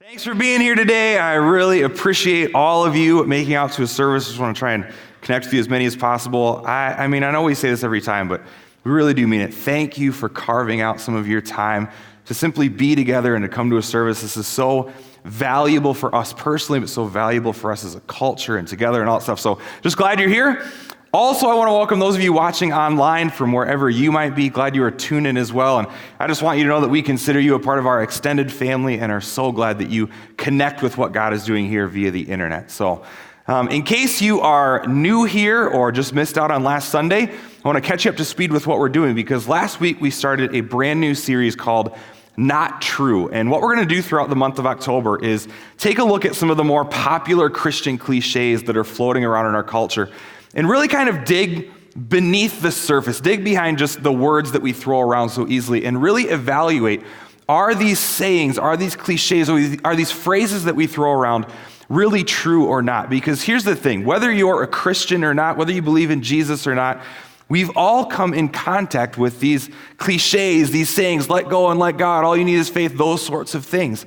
Thanks for being here today. I really appreciate all of you making out to a service. Just want to try and connect with you as many as possible. I know we say this every time, but we really do mean it. Thank you for carving out some of your time to simply be together and to come to a service. This is so valuable for us personally, but so valuable for us as a culture and together and all that stuff. So just glad you're here. Also, I want to welcome those of you watching online from wherever you might be. Glad you are tuned in as well. And I just want you to know that we consider you a part of our extended family and are so glad that you connect with what God is doing here via the internet. So in case you are new here or just missed out on last Sunday, I want to catch you up to speed with what we're doing because last week we started a brand new series called Not True. And what we're going to do throughout the month of October is take a look at some of the more popular Christian cliches that are floating around in our culture and really kind of dig beneath the surface, dig behind just the words that we throw around so easily, and really evaluate, are these sayings, are these cliches, are these phrases that we throw around really true or not? Because here's the thing, whether you're a Christian or not, whether you believe in Jesus or not, we've all come in contact with these cliches, these sayings, let go and let God, all you need is faith, those sorts of things.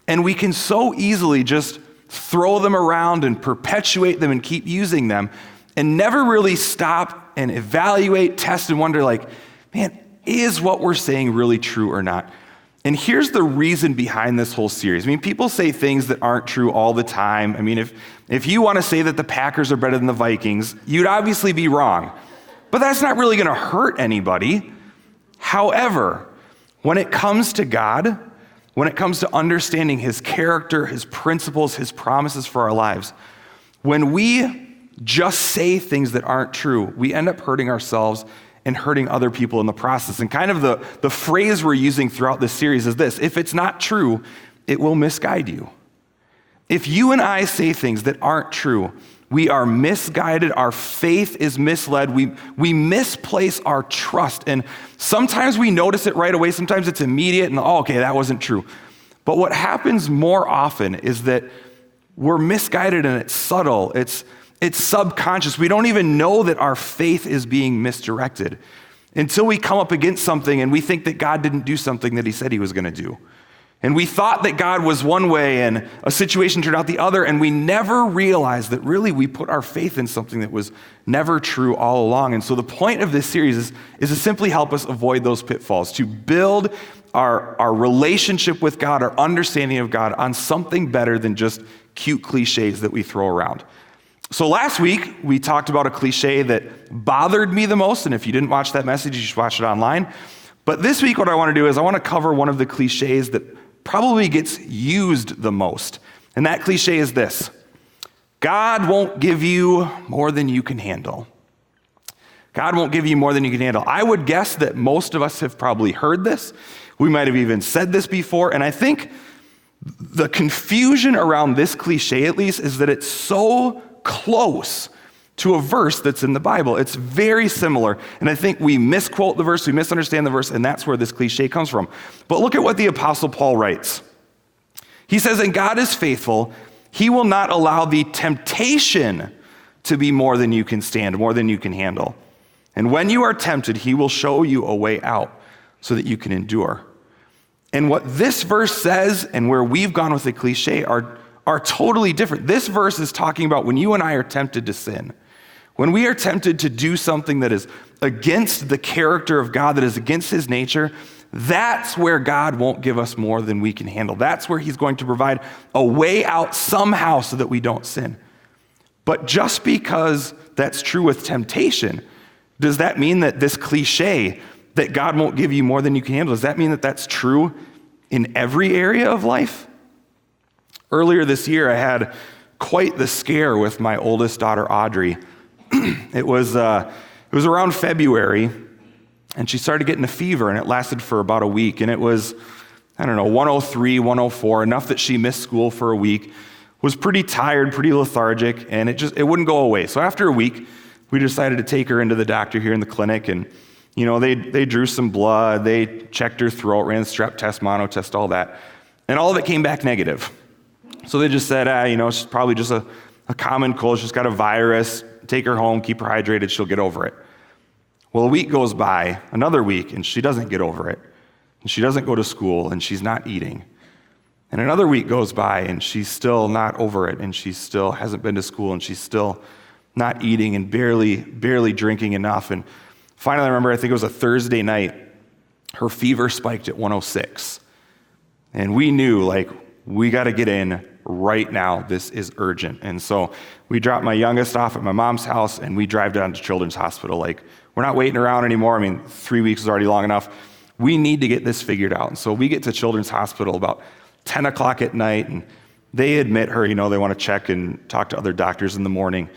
And we can so easily just throw them around and perpetuate them and keep using them and never really stop and evaluate, test, and wonder like, man, is what we're saying really true or not? And here's the reason behind this whole series. I mean, people say things that aren't true all the time. I mean, if you want to say that the Packers are better than the Vikings, you'd obviously be wrong. But that's not really going to hurt anybody. However, when it comes to God, when it comes to understanding his character, his principles, his promises for our lives, when we just say things that aren't true, we end up hurting ourselves and hurting other people in the process. And kind of the phrase we're using throughout this series is this: if it's not true, it will misguide you. If you and I say things that aren't true, we are misguided, our faith is misled, we misplace our trust. And sometimes we notice it right away, sometimes it's immediate, and okay, that wasn't true. But what happens more often is that we're misguided and it's subtle, it's subconscious. We don't even know that our faith is being misdirected until we come up against something and we think that God didn't do something that he said he was going to do. And we thought that God was one way and a situation turned out the other, and we never realized that really we put our faith in something that was never true all along. And so the point of this series is to simply help us avoid those pitfalls, to build our relationship with God, our understanding of God on something better than just cute cliches that we throw around. So last week, we talked about a cliche that bothered me the most, and if you didn't watch that message, you should watch it online. But this week, what I want to do is I want to cover one of the cliches that probably gets used the most, and that cliche is this: God won't give you more than you can handle. God won't give you more than you can handle. I would guess that most of us have probably heard this. We might have even said this before, and I think the confusion around this cliche, at least, is that it's so close to a verse that's in the Bible. It's very similar, and I think we misquote the verse, we misunderstand the verse, and that's where this cliche comes from. But look at what the Apostle Paul writes. He says, "And God is faithful. He will not allow the temptation to be more than you can stand, more than you can handle. And when you are tempted, he will show you a way out so that you can endure." And what this verse says and where we've gone with the cliche are totally different. This verse is talking about when you and I are tempted to sin. When we are tempted to do something that is against the character of God, that is against his nature, that's where God won't give us more than we can handle. That's where he's going to provide a way out somehow so that we don't sin. But just because that's true with temptation, does that mean that this cliche, that God won't give you more than you can handle, does that mean that that's true in every area of life? Earlier this year, I had quite the scare with my oldest daughter, Audrey. It was around February, and she started getting a fever, and it lasted for about a week. And it was, 103, 104, enough that she missed school for a week, was pretty tired, pretty lethargic, and it wouldn't go away. So after a week, we decided to take her into the doctor here in the clinic, and they drew some blood, they checked her throat, ran strep test, mono test, all that, and all of it came back negative. So they just said, it's probably just a common cold. She's got a virus. Take her home, keep her hydrated. She'll get over it. Well, a week goes by, another week, and she doesn't get over it. And she doesn't go to school, and she's not eating. And another week goes by, and she's still not over it, and she still hasn't been to school, and she's still not eating and barely drinking enough. And finally, I remember, I think it was a Thursday night, her fever spiked at 106. And we knew, like, we got to get in right now. This is urgent. And so we dropped my youngest off at my mom's house, and we drive down to Children's Hospital. Like, we're not waiting around anymore. I mean, 3 weeks is already long enough. We need to get this figured out. And so we get to Children's Hospital about 10 o'clock at night, and they admit her, they want to check and talk to other doctors in the morning.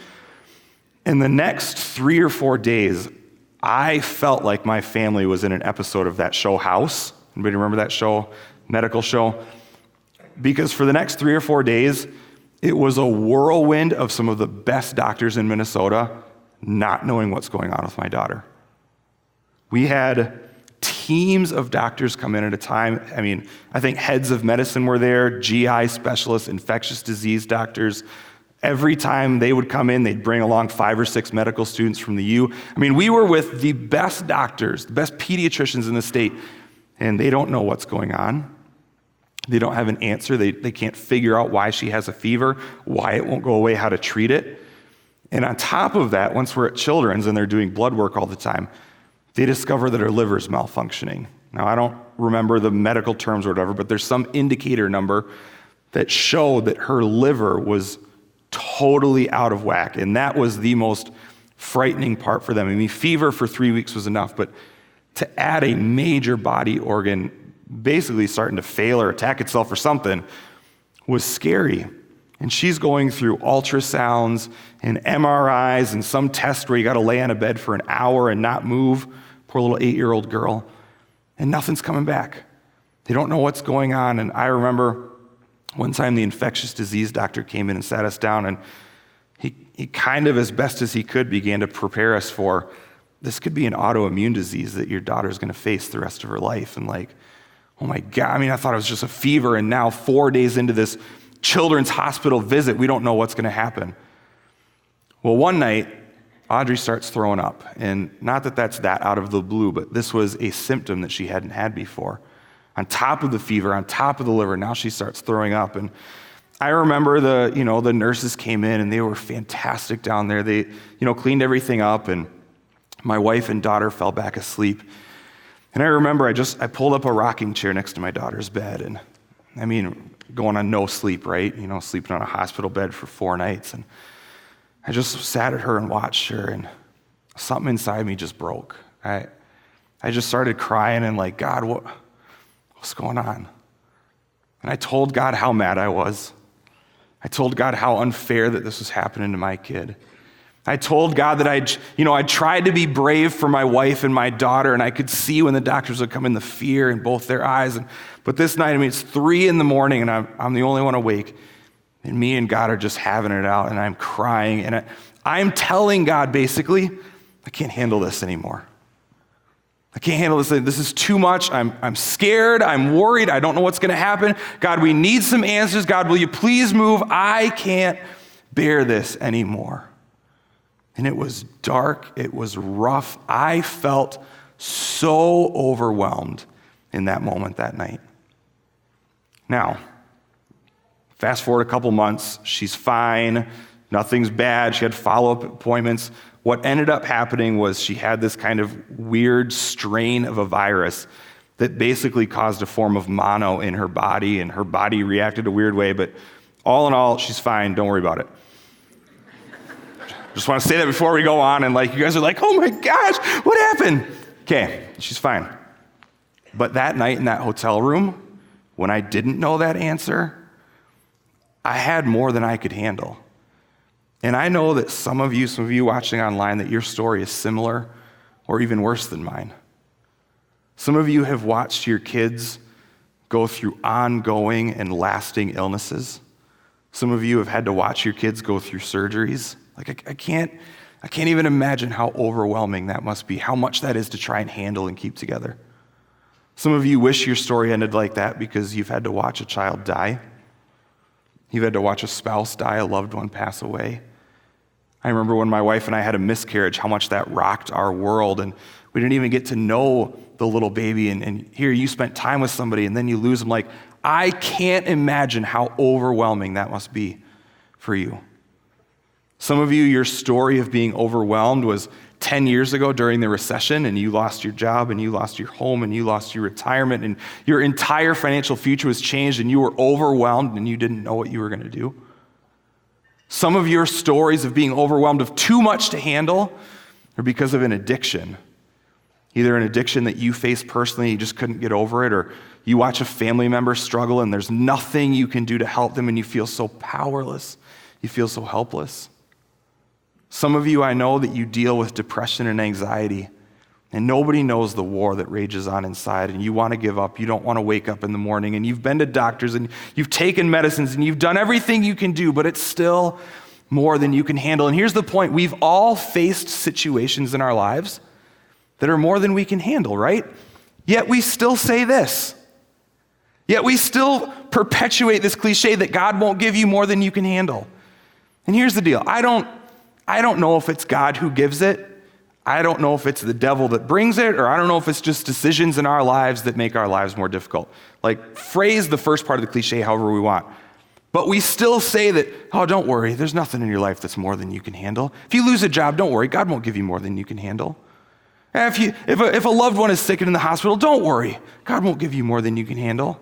In the next 3 or 4 days, I felt like my family was in an episode of that show, House. Anybody remember that show, medical show? Because for the next 3 or 4 days, it was a whirlwind of some of the best doctors in Minnesota not knowing what's going on with my daughter. We had teams of doctors come in at a time. I mean, I think heads of medicine were there, GI specialists, infectious disease doctors. Every time they would come in, they'd bring along 5 or 6 medical students from the U. I mean, we were with the best doctors, the best pediatricians in the state, and they don't know what's going on. They don't have an answer. They can't figure out why she has a fever, why it won't go away, how to treat it. And on top of that, once we're at Children's and they're doing blood work all the time, they discover that her liver's malfunctioning. Now, I don't remember the medical terms or whatever, but there's some indicator number that showed that her liver was totally out of whack. And that was the most frightening part for them. I mean, fever for 3 weeks was enough, but to add a major body organ basically starting to fail or attack itself or something was scary. And she's going through ultrasounds and MRIs and some test where you got to lay on a bed for an hour and not move. Poor little 8-year-old girl. And nothing's coming back. They don't know what's going on. And I remember one time the infectious disease doctor came in and sat us down, and he kind of, as best as he could, began to prepare us for, this could be an autoimmune disease that your daughter's going to face the rest of her life. And like, oh my God, I mean, I thought it was just a fever, and now 4 days into this Children's Hospital visit, we don't know what's going to happen. Well, one night, Audrey starts throwing up. And not that that's that out of the blue, but this was a symptom that she hadn't had before. On top of the fever, on top of the liver, now she starts throwing up. And I remember the nurses came in, and they were fantastic down there. They, cleaned everything up, and my wife and daughter fell back asleep. And I remember I pulled up a rocking chair next to my daughter's bed, and I mean, going on no sleep, right? Sleeping on a hospital bed for 4 nights. And I just sat at her and watched her, and something inside me just broke. I just started crying and like, God, what's going on? And I told God how mad I was. I told God how unfair that this was happening to my kid. I told God that I tried to be brave for my wife and my daughter, and I could see when the doctors would come in the fear in both their eyes. But this night, it's 3 a.m, and I'm the only one awake, and me and God are just having it out, and I'm crying, and I'm telling God, basically, I can't handle this anymore. I can't handle this. This is too much. I'm scared. I'm worried. I don't know what's going to happen. God, we need some answers. God, will you please move? I can't bear this anymore. And it was dark. It was rough. I felt so overwhelmed in that moment that night. Now, fast forward a couple months. She's fine. Nothing's bad. She had follow-up appointments. What ended up happening was she had this kind of weird strain of a virus that basically caused a form of mono in her body, and her body reacted a weird way. But all in all, she's fine. Don't worry about it. Just want to say that before we go on, and you guys are like, oh my gosh, what happened? Okay, she's fine. But that night in that hotel room, when I didn't know that answer, I had more than I could handle. And I know that some of you watching online, that your story is similar or even worse than mine. Some of you have watched your kids go through ongoing and lasting illnesses. Some of you have had to watch your kids go through surgeries. I can't even imagine how overwhelming that must be, how much that is to try and handle and keep together. Some of you wish your story ended like that because you've had to watch a child die. You've had to watch a spouse die, a loved one pass away. I remember when my wife and I had a miscarriage, how much that rocked our world, and we didn't even get to know the little baby, and here you spent time with somebody and then you lose them. I can't imagine how overwhelming that must be for you. Some of you, your story of being overwhelmed was 10 years ago during the recession, and you lost your job, and you lost your home, and you lost your retirement, and your entire financial future was changed, and you were overwhelmed, and you didn't know what you were going to do. Some of your stories of being overwhelmed of too much to handle are because of an addiction. Either an addiction that you faced personally, you just couldn't get over it, or you watch a family member struggle and there's nothing you can do to help them and you feel so powerless, you feel so helpless. Some of you, I know that you deal with depression and anxiety, and nobody knows the war that rages on inside, and you want to give up. You don't want to wake up in the morning, and you've been to doctors, and you've taken medicines, and you've done everything you can do, but it's still more than you can handle. And here's the point. We've all faced situations in our lives that are more than we can handle, right? Yet we still say this. Yet we still perpetuate this cliche that God won't give you more than you can handle. And here's the deal. I don't know if it's God who gives it. I don't know if it's the devil that brings it, or I don't know if it's just decisions in our lives that make our lives more difficult. Like, phrase the first part of the cliche however we want. But we still say that, oh, don't worry, there's nothing in your life that's more than you can handle. If you lose a job, don't worry, God won't give you more than you can handle. If a loved one is sick and in the hospital, don't worry, God won't give you more than you can handle.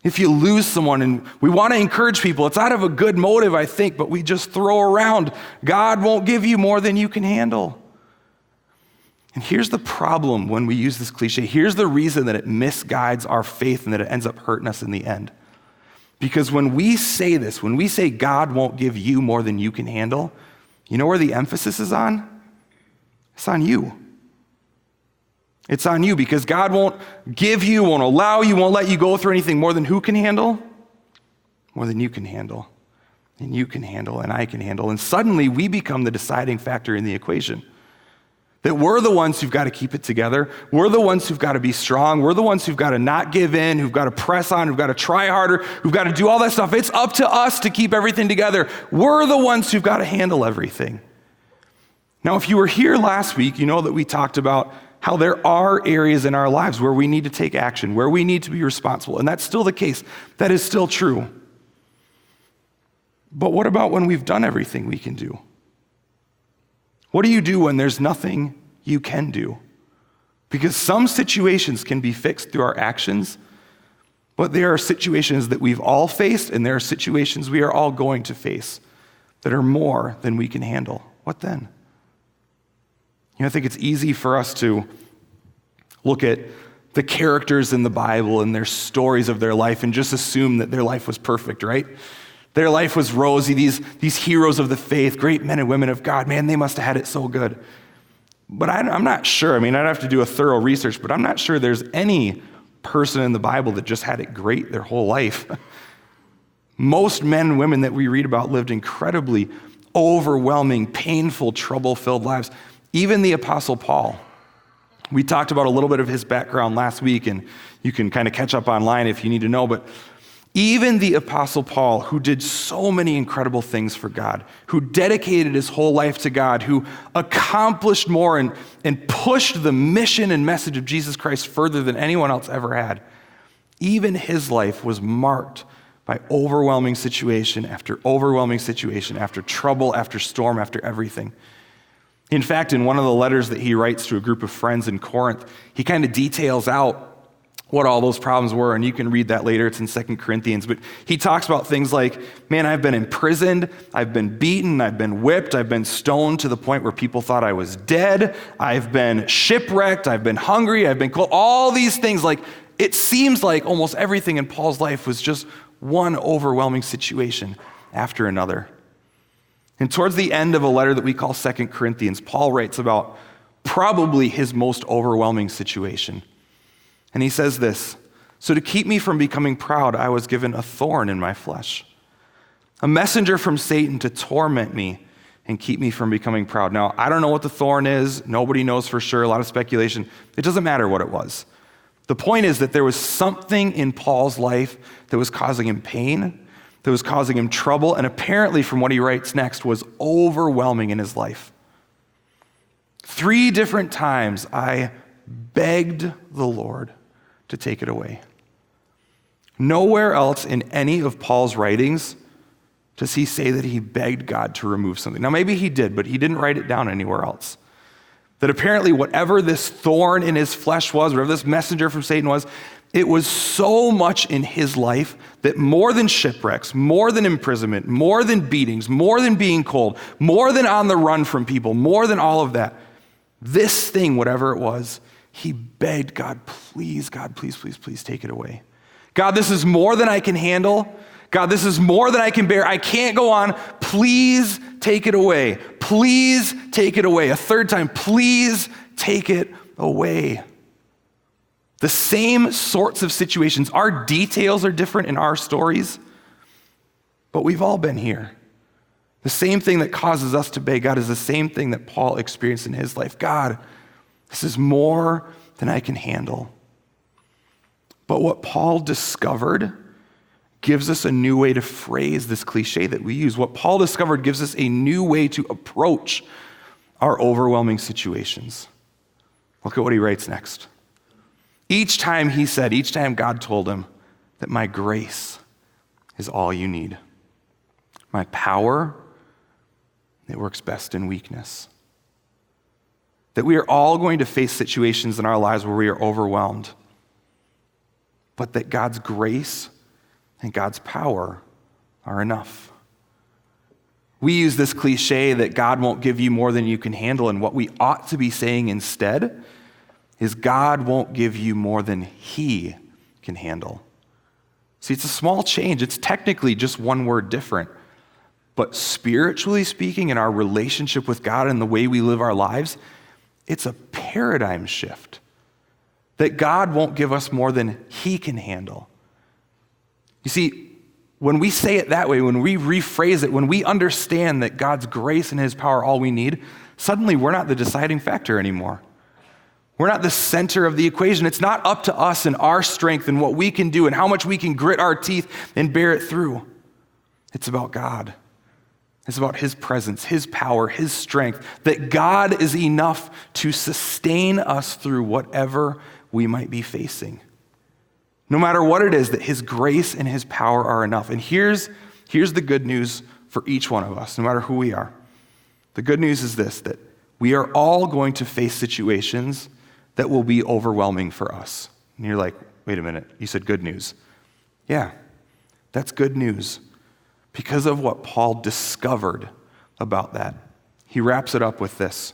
If you lose someone, and we want to encourage people, it's out of a good motive, I think, but we just throw around, God won't give you more than you can handle. And here's the problem when we use this cliche. Here's the reason that it misguides our faith and that it ends up hurting us in the end. Because when we say this, when we say God won't give you more than you can handle, you know where the emphasis is on? It's on you. It's on you, because God won't give you, won't allow you, won't let you go through anything more than who can handle? More than you can handle. And you can handle, and I can handle. And suddenly we become the deciding factor in the equation. That we're the ones who've got to keep it together. We're the ones who've got to be strong. We're the ones who've got to not give in, who've got to press on, who've got to try harder, who've got to do all that stuff. It's up to us to keep everything together. We're the ones who've got to handle everything. Now, if you were here last week, you know that we talked about how there are areas in our lives where we need to take action, where we need to be responsible. And that's still the case. That is still true. But what about when we've done everything we can do? What do you do when there's nothing you can do? Because some situations can be fixed through our actions, but there are situations that we've all faced, and there are situations we are all going to face that are more than we can handle. What then? I think it's easy for us to look at the characters in the Bible and their stories of their life and just assume that their life was perfect, right? Their life was rosy, these heroes of the faith, great men and women of God, man, they must have had it so good. But I'm not sure. I'd have to do a thorough research, but I'm not sure there's any person in the Bible that just had it great their whole life. Most men and women that we read about lived incredibly overwhelming, painful, trouble-filled lives. Even the Apostle Paul. We talked about a little bit of his background last week, and you can kind of catch up online if you need to know, but even the Apostle Paul, who did so many incredible things for God, who dedicated his whole life to God, who accomplished more and pushed the mission and message of Jesus Christ further than anyone else ever had, even his life was marked by overwhelming situation after trouble, after storm, after everything. In fact, in one of the letters that he writes to a group of friends in Corinth, he kind of details out what all those problems were, and you can read that later. It's in 2 Corinthians. But he talks about things like, man, I've been imprisoned, I've been beaten, I've been whipped, I've been stoned to the point where people thought I was dead, I've been shipwrecked, I've been hungry, I've been cold. All these things, like, it seems like almost everything in Paul's life was just one overwhelming situation after another. And towards the end of a letter that we call 2 Corinthians, Paul writes about probably his most overwhelming situation. And he says this, so to keep me from becoming proud, I was given a thorn in my flesh, a messenger from Satan to torment me and keep me from becoming proud. Now, I don't know what the thorn is. Nobody knows for sure, a lot of speculation. It doesn't matter what it was. The point is that there was something in Paul's life that was causing him pain, that was causing him trouble, and apparently from what he writes next was overwhelming in his life. 3 different times I begged the Lord to take it away. Nowhere else in any of Paul's writings does he say that he begged God to remove something. Now, maybe he did, but he didn't write it down anywhere else. That apparently whatever this thorn in his flesh was, whatever this messenger from Satan was, it was so much in his life that more than shipwrecks, more than imprisonment, more than beatings, more than being cold, more than on the run from people, more than all of that, this thing, whatever it was, he begged God, please, please take it away. God, this is more than I can handle. God, this is more than I can bear. I can't go on. Please take it away. Please take it away. A third time, please take it away. The same sorts of situations. Our details are different in our stories, but we've all been here. The same thing that causes us to beg God is the same thing that Paul experienced in his life. God, this is more than I can handle. But what Paul discovered gives us a new way to phrase this cliche that we use. What Paul discovered gives us a new way to approach our overwhelming situations. Look at what he writes next. Each time God told him that my grace is all you need. My power, it works best in weakness. That we are all going to face situations in our lives where we are overwhelmed, but that God's grace and God's power are enough. We use this cliche that God won't give you more than you can handle, and what we ought to be saying instead is God won't give you more than He can handle. See, it's a small change. It's technically just one word different. But spiritually speaking, in our relationship with God and the way we live our lives, it's a paradigm shift. That God won't give us more than He can handle. You see, when we say it that way, when we rephrase it, when we understand that God's grace and His power are all we need, suddenly we're not the deciding factor anymore. We're not the center of the equation. It's not up to us and our strength and what we can do and how much we can grit our teeth and bear it through. It's about God. It's about His presence, His power, His strength, that God is enough to sustain us through whatever we might be facing. No matter what it is, that His grace and His power are enough. And here's the good news for each one of us, no matter who we are. The good news is this, that we are all going to face situations that will be overwhelming for us. And you're like, wait a minute, you said good news. Yeah, that's good news because of what Paul discovered about that. He wraps it up with this.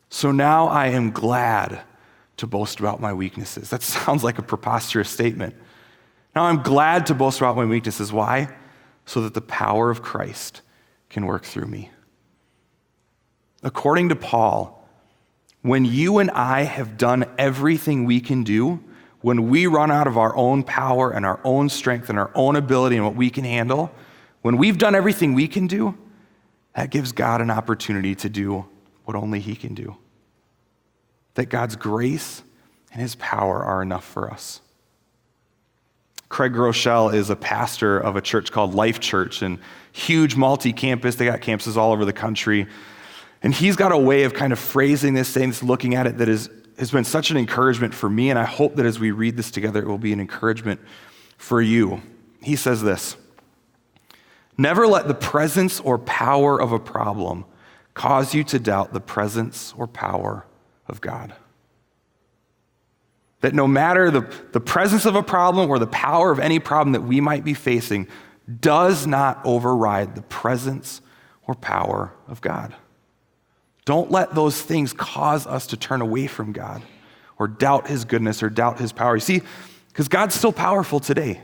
So now I am glad to boast about my weaknesses. That sounds like a preposterous statement. Now I'm glad to boast about my weaknesses. Why? So that the power of Christ can work through me. According to Paul, when you and I have done everything we can do, when we run out of our own power and our own strength and our own ability and what we can handle, when we've done everything we can do, that gives God an opportunity to do what only He can do. That God's grace and His power are enough for us. Craig Rochelle is a pastor of a church called Life Church, and huge multi-campus. They got campuses all over the country. And he's got a way of kind of phrasing this, saying this, looking at it, that has been such an encouragement for me, and I hope that as we read this together, it will be an encouragement for you. He says this: never let the presence or power of a problem cause you to doubt the presence or power of God. That no matter the presence of a problem or the power of any problem that we might be facing does not override the presence or power of God. Don't let those things cause us to turn away from God or doubt His goodness or doubt His power. You see, because God's still powerful today.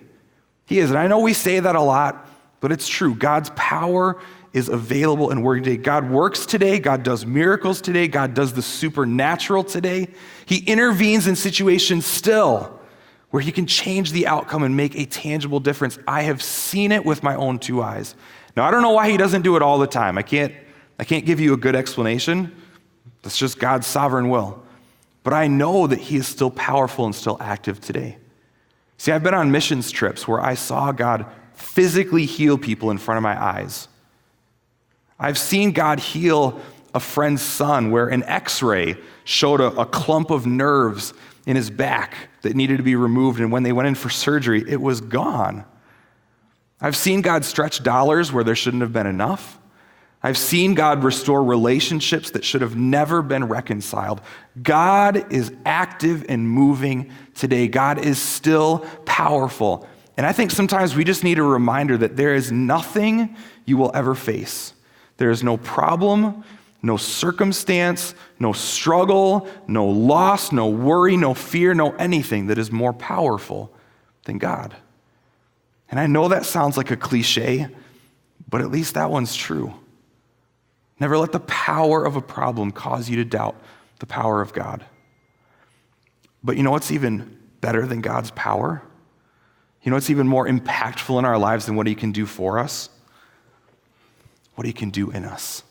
He is. And I know we say that a lot, but it's true. God's power is available and working today. God works today. God does miracles today. God does the supernatural today. He intervenes in situations still where He can change the outcome and make a tangible difference. I have seen it with my own two eyes. Now, I don't know why He doesn't do it all the time. I can't give you a good explanation. That's just God's sovereign will. But I know that He is still powerful and still active today. See, I've been on missions trips where I saw God physically heal people in front of my eyes. I've seen God heal a friend's son where an x-ray showed a clump of nerves in his back that needed to be removed, and when they went in for surgery, it was gone. I've seen God stretch dollars where there shouldn't have been enough. I've seen God restore relationships that should have never been reconciled. God is active and moving today. God is still powerful. And I think sometimes we just need a reminder that there is nothing you will ever face. There is no problem, no circumstance, no struggle, no loss, no worry, no fear, no anything that is more powerful than God. And I know that sounds like a cliche, but at least that one's true. Never let the power of a problem cause you to doubt the power of God. But you know what's even better than God's power? You know what's even more impactful in our lives than what he can do for us? What he can do in us.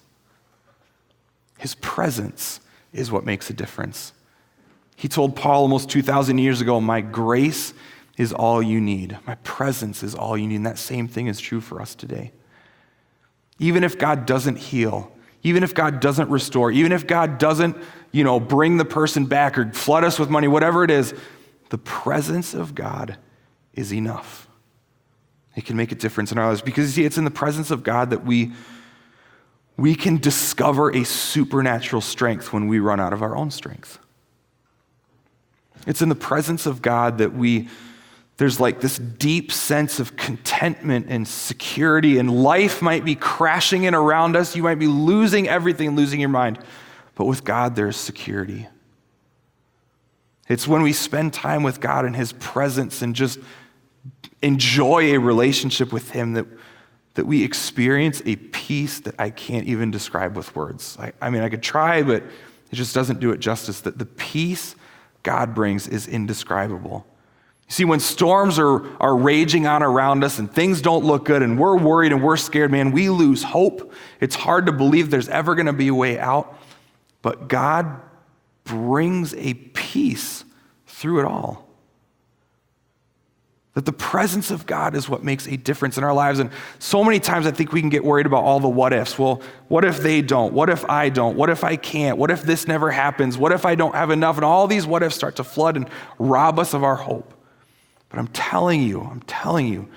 His presence is what makes a difference. He told Paul almost 2,000 years ago, my grace is all you need. My presence is all you need. And that same thing is true for us today. Even if God doesn't heal, even if God doesn't restore, even if God doesn't, bring the person back or flood us with money, whatever it is, the presence of God is enough. It can make a difference in our lives because, you see, it's in the presence of God that we can discover a supernatural strength when we run out of our own strength. It's in the presence of God that there's like this deep sense of contentment and security, and life might be crashing in around us. You might be losing everything, losing your mind. But with God, there's security. It's when we spend time with God in his presence and just enjoy a relationship with him that we experience a peace that I can't even describe with words. I mean, I could try, but it just doesn't do it justice. That the peace God brings is indescribable. You see, when storms are raging on around us and things don't look good and we're worried and we're scared, man, we lose hope. It's hard to believe there's ever going to be a way out. But God brings a peace through it all. That the presence of God is what makes a difference in our lives. And so many times I think we can get worried about all the what ifs. Well, what if they don't? What if I don't? What if I can't? What if this never happens? What if I don't have enough? And all these what ifs start to flood and rob us of our hope. But I'm telling you,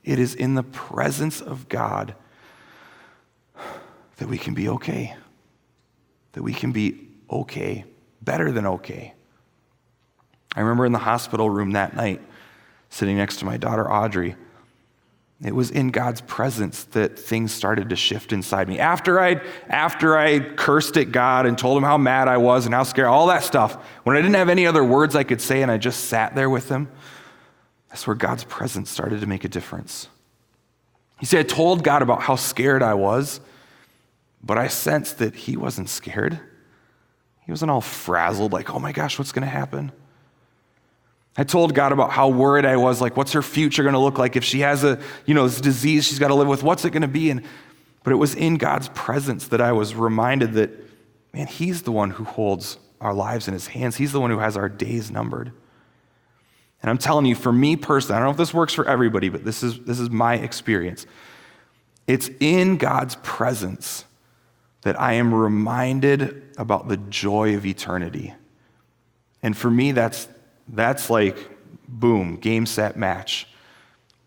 it is in the presence of God that we can be okay. That we can be okay, better than okay. I remember in the hospital room that night, sitting next to my daughter, Audrey. It was in God's presence that things started to shift inside me. After I cursed at God and told him how mad I was and how scared, all that stuff, when I didn't have any other words I could say and I just sat there with him, that's where God's presence started to make a difference. You see, I told God about how scared I was, but I sensed that he wasn't scared. He wasn't all frazzled, like, oh my gosh, what's going to happen? I told God about how worried I was, like, what's her future going to look like if she has this disease she's got to live with? What's it going to be? But it was in God's presence that I was reminded that, man, he's the one who holds our lives in his hands. He's the one who has our days numbered. And I'm telling you, for me personally, I don't know if this works for everybody, but this is my experience. It's in God's presence that I am reminded about the joy of eternity. And for me, that's like, boom, game, set, match.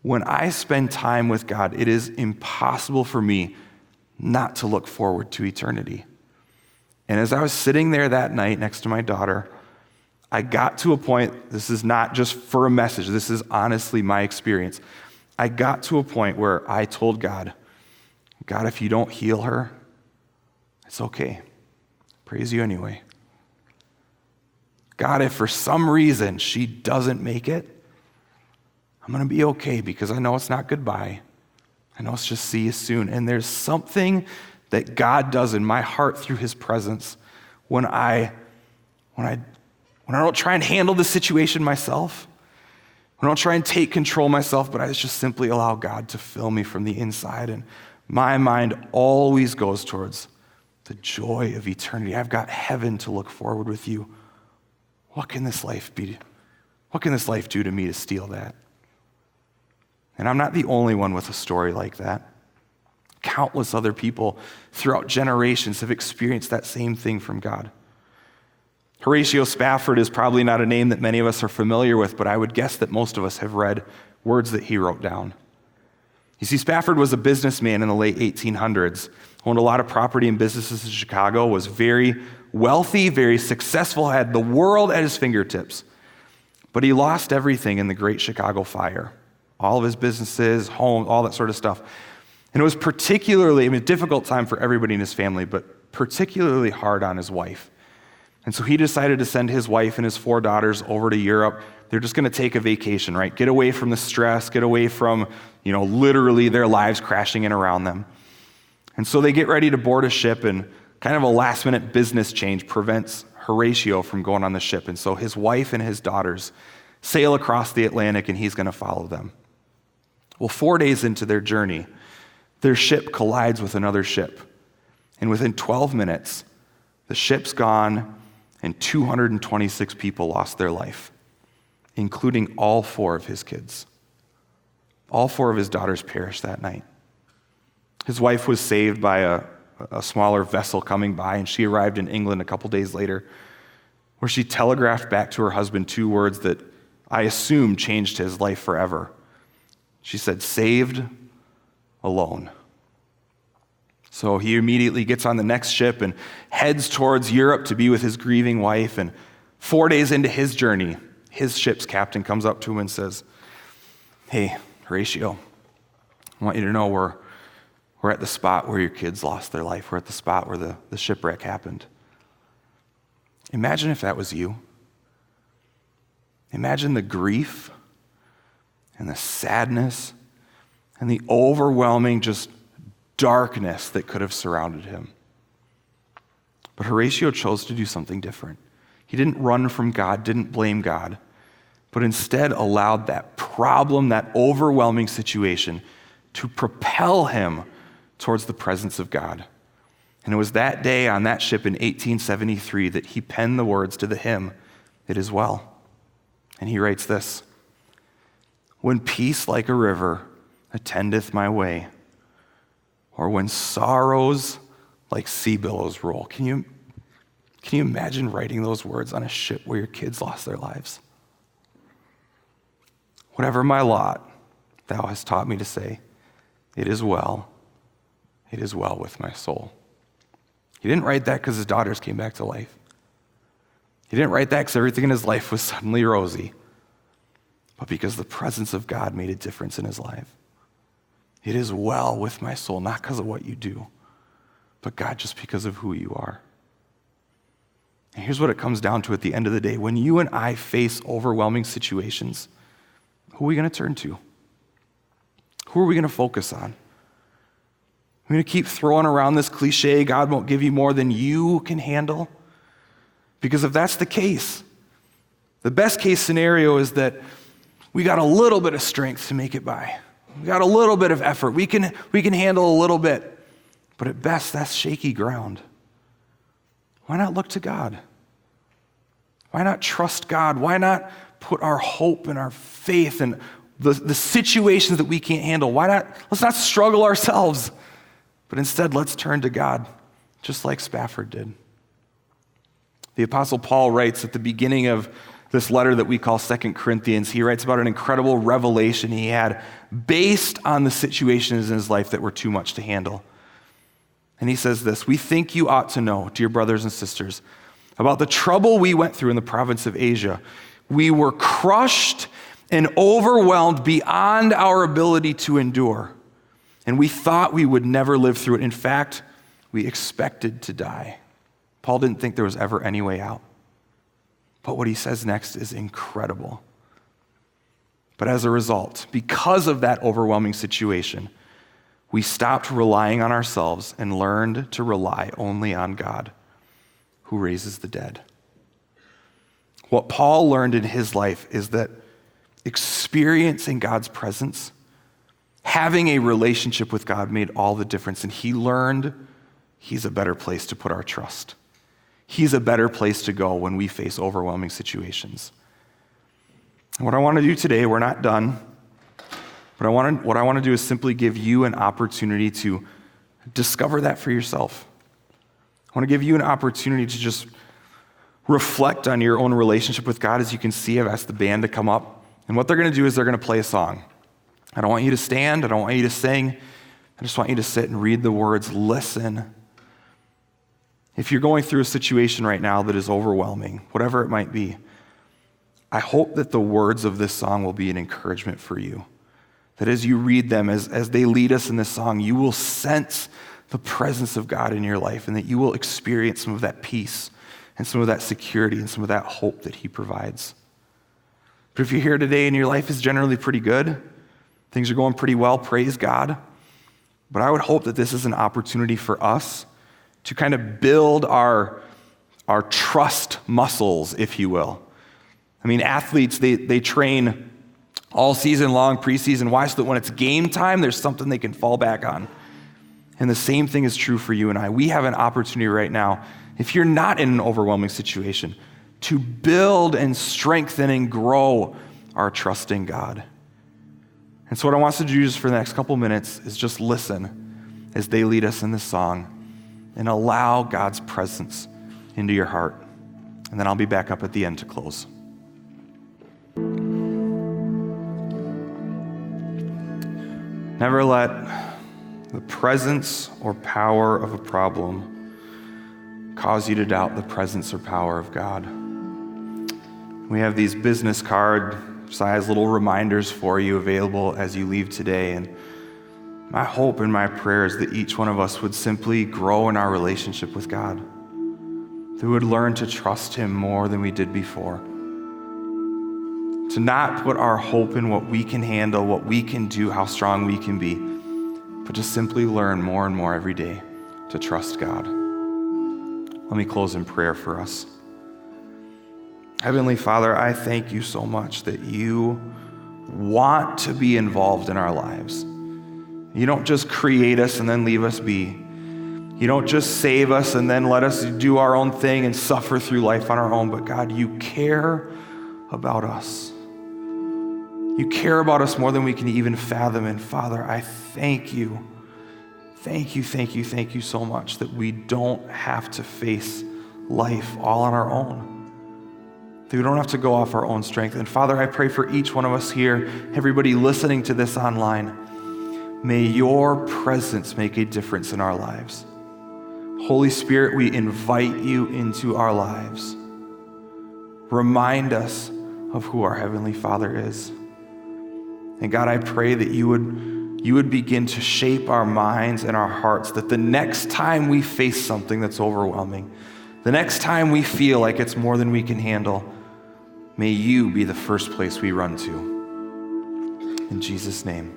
When I spend time with God, it is impossible for me not to look forward to eternity. And as I was sitting there that night next to my daughter, I got to a point, this is not just for a message, this is honestly my experience. I got to a point where I told God, if you don't heal her, it's okay. Praise you anyway. God, if for some reason she doesn't make it, I'm going to be okay because I know it's not goodbye. I know it's just see you soon. And there's something that God does in my heart through his presence when I don't try and handle the situation myself, when I don't try and take control myself, but I just simply allow God to fill me from the inside. And my mind always goes towards the joy of eternity. I've got heaven to look forward with you. What can this life be? What can this life do to me to steal that? And I'm not the only one with a story like that. Countless other people throughout generations have experienced that same thing from God. Horatio Spafford is probably not a name that many of us are familiar with, but I would guess that most of us have read words that he wrote down. You see, Spafford was a businessman in the late 1800s, owned a lot of property and businesses in Chicago, was very wealthy, very successful, had the world at his fingertips. But he lost everything in the Great Chicago Fire. All of his businesses, home, all that sort of stuff. And it was particularly, a difficult time for everybody in his family, but particularly hard on his wife. And so he decided to send his wife and his 4 daughters over to Europe. They're just going to take a vacation, right? Get away from the stress, get away from, literally their lives crashing in around them. And so they get ready to board a ship, and kind of a last-minute business change prevents Horatio from going on the ship. And so his wife and his daughters sail across the Atlantic, and he's going to follow them. Well, 4 days into their journey, their ship collides with another ship. And within 12 minutes, the ship's gone, and 226 people lost their life, including all 4 of his kids. All 4 of his daughters perished that night. His wife was saved by a smaller vessel coming by, and she arrived in England a couple days later, where she telegraphed back to her husband 2 words that I assume changed his life forever. She said, "Saved, alone." So he immediately gets on the next ship and heads towards Europe to be with his grieving wife. And 4 days into his journey, his ship's captain comes up to him and says, "Hey, Horatio, I want you to know we're at the spot where your kids lost their life. We're at the spot where the shipwreck happened." Imagine if that was you. Imagine the grief and the sadness and the overwhelming just darkness that could have surrounded him. But Horatio chose to do something different. He didn't run from God, didn't blame God, but instead allowed that problem, that overwhelming situation, to propel him towards the presence of God. And it was that day on that ship in 1873 that he penned the words to the hymn, "It Is Well." And he writes this: "When peace like a river attendeth my way, or when sorrows like sea billows roll." Can you imagine writing those words on a ship where your kids lost their lives? "Whatever my lot, thou hast taught me to say, it is well with my soul." He didn't write that because his daughters came back to life. He didn't write that because everything in his life was suddenly rosy, but because the presence of God made a difference in his life. It is well with my soul, not because of what you do, but God, just because of who you are. And here's what it comes down to at the end of the day. When you and I face overwhelming situations, who are we going to turn to? Who are we going to focus on? We're going to keep throwing around this cliche, God won't give you more than you can handle? Because if that's the case, the best case scenario is that we got a little bit of strength to make it by. We got a little bit of effort. We can handle a little bit. But at best, that's shaky ground. Why not look to God? Why not trust God? Why not put our hope and our faith in the situations that we can't handle? Let's not struggle ourselves, but instead let's turn to God, just like Spafford did. The Apostle Paul writes at the beginning of this letter that we call 2 Corinthians, he writes about an incredible revelation he had based on the situations in his life that were too much to handle. And he says this: "We think you ought to know, dear brothers and sisters, about the trouble we went through in the province of Asia. We were crushed and overwhelmed beyond our ability to endure. And we thought we would never live through it. In fact, we expected to die." Paul didn't think there was ever any way out. But what he says next is incredible. "But as a result, because of that overwhelming situation, we stopped relying on ourselves and learned to rely only on God, who raises the dead." What Paul learned in his life is that experiencing God's presence, having a relationship with God, made all the difference. And he learned he's a better place to put our trust. He's a better place to go when we face overwhelming situations. And what I want to do today, we're not done, but what I want to do is simply give you an opportunity to discover that for yourself. I want to give you an opportunity to just reflect on your own relationship with God. As you can see, I've asked the band to come up. And what they're going to do is they're going to play a song. I don't want you to stand. I don't want you to sing. I just want you to sit and read the words, listen. If you're going through a situation right now that is overwhelming, whatever it might be, I hope that the words of this song will be an encouragement for you. That as you read them, as they lead us in this song, you will sense the presence of God in your life, and that you will experience some of that peace and some of that security and some of that hope that he provides. But if you're here today and your life is generally pretty good, things are going pretty well, praise God. But I would hope that this is an opportunity for us to kind of build our trust muscles, if you will. I mean, athletes, they train all season long, preseason. Why? So that when it's game time, there's something they can fall back on. And the same thing is true for you and I. We have an opportunity right now, if you're not in an overwhelming situation, to build and strengthen and grow our trust in God. And so what I want us to do just for the next couple minutes is just listen as they lead us in this song and allow God's presence into your heart. And then I'll be back up at the end to close. Never let the presence or power of a problem cause you to doubt the presence or power of God. We have these business card size little reminders for you available as you leave today. And my hope and my prayer is that each one of us would simply grow in our relationship with God. That we would learn to trust him more than we did before. To not put our hope in what we can handle, what we can do, how strong we can be, but to simply learn more and more every day to trust God. Let me close in prayer for us. Heavenly Father, I thank you so much that you want to be involved in our lives. You don't just create us and then leave us be. You don't just save us and then let us do our own thing and suffer through life on our own, but God, you care about us. You care about us more than we can even fathom. And Father, I thank you. Thank you so much that we don't have to face life all on our own. That we don't have to go off our own strength. And Father, I pray for each one of us here, everybody listening to this online, may your presence make a difference in our lives. Holy Spirit, we invite you into our lives. Remind us of who our Heavenly Father is. And God, I pray that you would begin to shape our minds and our hearts, that the next time we face something that's overwhelming, the next time we feel like it's more than we can handle, may you be the first place we run to. In Jesus' name,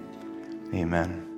amen.